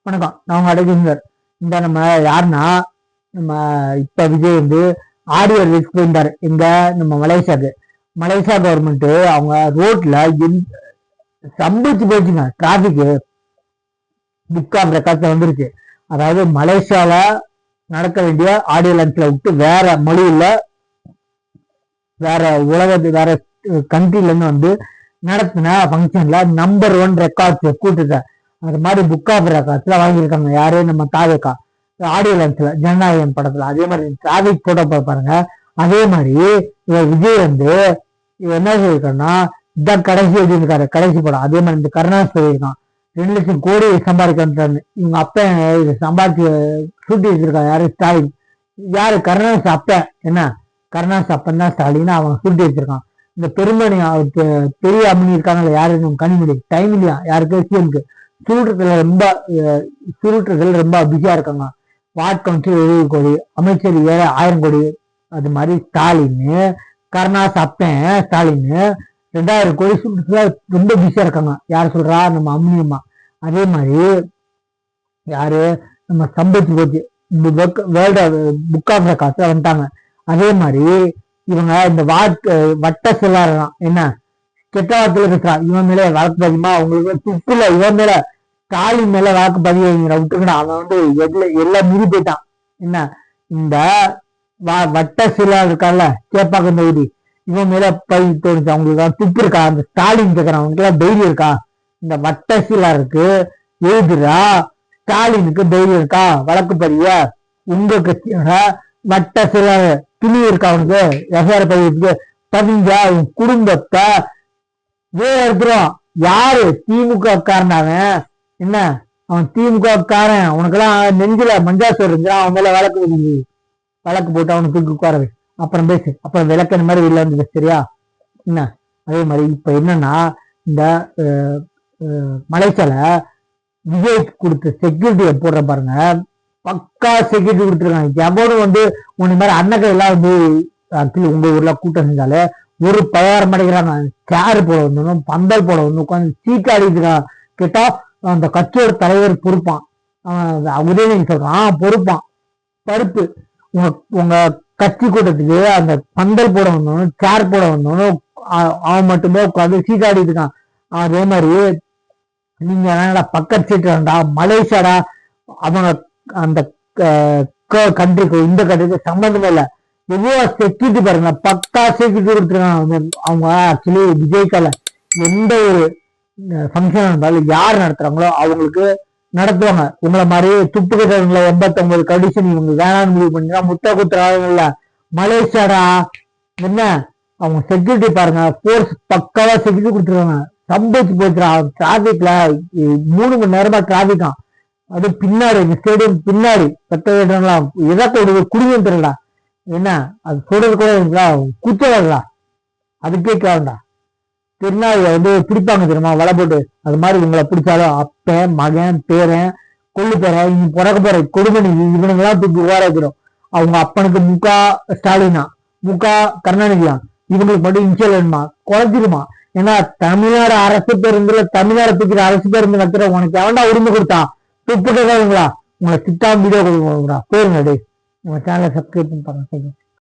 வணக்கம், நான் உங்க அடகிங்கர். இந்த நம்ம யாருன்னா, நம்ம இப்ப விஜய் வந்து ஆடியோ ரிலீஸ் போயிருந்தாரு. எங்க நம்ம மலேசியா கவர்மெண்ட் அவங்க ரோட்ல சம்பிச்சு போச்சுங்க. டிராபிக் புக் ஆஃப் ரெக்கார்ட்ல வந்துருச்சு. அதாவது மலேசியால நடக்க வேண்டிய ஆடியோ லான்ச்ல விட்டு வேற மொழியில வேற வேற கண்ட்ரில இருந்து வந்து நடத்தின ஃபங்க்ஷன்ல நம்பர் 1 ரெக்கார்ட்ஸ் கூட்டுட்ட. அது மாதிரி புக் ஆஃப் ரெக்கார்ட்ஸ்ல வாங்கியிருக்காங்க. யாரு? நம்ம தாவேக்கா ஆடியோ லான்ச்ல ஜனநாயகன் படத்துல. அதே மாதிரி டிராபிக் போட்டோ பாருங்க. அதே மாதிரி விஜய் வந்து என்ன சொல்லியிருக்காருன்னா, இதான் கடைசி எழுதியிருக்காரு, கடைசி படம். அதே மாதிரி இந்த கருணாஸ் சொல்லியிருக்கான் 2 லட்சம் கோடி சம்பாதிக்கிறான்னு. இவங்க அப்ப இது சம்பாதிச்சு சுட்டி வச்சிருக்கான். யாரு? ஸ்டாலின். யாரு? கருணாஸ் அப்ப. என்ன கருணாஸ் அப்பன் தான் ஸ்டாலின். அவன் சுட்டி வச்சிருக்கான். இந்த பெருமணி பெரிய அம்மனி இருக்காங்கல்ல, யாரு? கனிமொழி. டைம் இல்லையா யாருக்கு? சிஎம்க்கு. சுருட்டுகள் ரொம்ப பிஸியா இருக்காங்க. வார்டு கவுன்சில் 70 கோடி, அமைச்சர் 1000 கோடி. அது மாதிரி ஸ்டாலின், கருணாஸ் அப்பன் ஸ்டாலின் 2000 கோடி சுருட்டுல ரொம்ப பிஸியா இருக்காங்க. யார் சொல்றா? நம்ம அம்மனி அம்மா. அதே மாதிரி யாரு? நம்ம சம்பத்தி போச்சு வேர்ல்டு புக் ஆஃப் ரெக்கார்ட்ஸ்ல வந்துட்டாங்க. அதே மாதிரி இவங்க இந்த வட்ட செல்லாதான் என்ன கெட்ட வார்த்தையில பேசுறான். இவன் மேல வழக்கு பதிமா அவங்களுக்கு துப்புல. இவன் மேல ஸ்டாலின் மேல வழக்கு பதிவு விட்டுக்கணும். அவன் வந்து எல்லாம் மீறி போயிட்டான். என்ன இந்த வட்ட சிலா இருக்கான்ல, சேப்பாக்கம் தொகுதி, இவன் மேல பதிவு தோணுச்சு. அவங்களுக்கு துப்பு இருக்கா? அந்த ஸ்டாலின் கேட்கறான், அவங்களுக்கு எல்லாம் தைரியம் இருக்கா? இந்த வட்ட சிலாருக்கு எழுதுறா ஸ்டாலினுக்கு தைரியம் இருக்கா வழக்கு பதிய? உங்க கட்சியோட வட்ட சில துணி இருக்கா அவனுக்கு எஃப்ஐஆர் பதிவுக்கு? பதிஞ்சா உன் குடும்பத்தை எடுத்துரும். யாரு? திமுக காரன். என்ன அவன் திமுக காரன். அவனுக்கெல்லாம் நெஞ்சில மஞ்சாசோர் இருந்தா அவன் மேல வழக்கு போட்டு அவனுக்கு தூக்கி உட்காரது. அப்புறம் பேசு, அப்புறம் விளக்கண மாதிரி வெளில வந்து சரியா? என்ன அதே மாதிரி இப்ப என்னன்னா, இந்த மலேசியால விஜய் கொடுத்த செக்யூரிட்டியை போடுற பாருங்க, பக்கா செக்யூரிட்டி கொடுத்துருக்காங்க. எவனும் வந்து உன்ன மாதிரி அன்னக்கை எல்லாம் வந்து ஆக்சுவலி உங்க ஊர்ல கூட்டம் செஞ்சாலே ஒரு பயாரம் அடைக்கிறாங்க. சேர் போட வந்தோம், பந்தல் போட வந்து உட்காந்து சீட்டு அடிக்கிறான். கேட்டா அந்த கட்சியோட தலைவர் பொறுப்பான். உதயநிதி சொல்றான் பொறுப்பான். பருப்பு உங்க கட்சி கூட்டத்துக்கு அந்த பந்தல் போட வந்தோம், சேர் போட வந்தோம், அவன் மட்டுமே உட்காந்து சீட்டு ஆடிட்டு இருக்கான். அதே மாதிரி நீங்க என்னடா பக்கத்து சீட்டு வேண்டா மலேசியாடா, அவங்க அந்த கண்ட்ரிக்கு இந்த கண்ட்ரிக்கு சம்பந்தமே இல்லை. எவ்வளவு செக்யூரிட்டி பாருங்க, பக்கா செக்யூரிட்டி கொடுத்துருக்காங்க. அவங்க ஆக்சுவலி விஜய்க்கால எந்த ஒரு ஃபங்க்ஷன் இருந்தாலும் யார் நடத்துறாங்களோ அவங்களுக்கு நடத்துவாங்க. உங்களை மாதிரி துப்பு கட்டுறவங்கள 89 கண்டிஷன் இவங்க வேணான்னு முடிவு பண்ணினா முட்டை குத்துறாங்கல்ல மலேசியாடா. என்ன அவங்க செக்யூரிட்டி பாருங்க, போர்ஸ் பக்காவா செக்யூரிட்டி கொடுத்துருக்காங்க. சம்பவிச்சு போச்சுடா. டிராபிக்ல 3 மணி நேரமா டிராபிக்கான். அது பின்னாடி ஸ்டேடியம் பின்னாடி பத்தலாம் எதாக்க குடியும் தெரியலடா. என்ன அது சொல்றது கூட குச்சலா அதுக்கே கேவண்டா. திருநாள் வந்து பிடிப்பாங்க தெரியுமா வலை போட்டு. அது மாதிரி இவங்களை பிடிச்சாலும் அப்பன் மகன் பேரன் கொள்ளு பேரன் இங்க பிறக்க போற கொடுமணி இவனுங்கெல்லாம் தூக்கி உருவாக்கிறோம். அவங்க அப்பனுக்கு முகா ஸ்டாலினா, முகா கருணாநிதியா, இவங்களுக்கு மட்டும் இன்சியல் வேணுமா? குறைச்சிருமா? ஏன்னா தமிழ்நாடு அரசு பேருந்துல தமிழ்நாடு தூக்கிற அரசு பேருந்து நடத்துற உனக்கு எவன்டா உரிமை கொடுத்தா? துப்பு கேட்காதுங்களா? உங்களை திட்டாம வீடியோ கொடுங்களா? போயிருங்க டே. உங்க சேனலை சப்ஸ்கிரைப் பண்ணி பாருங்க.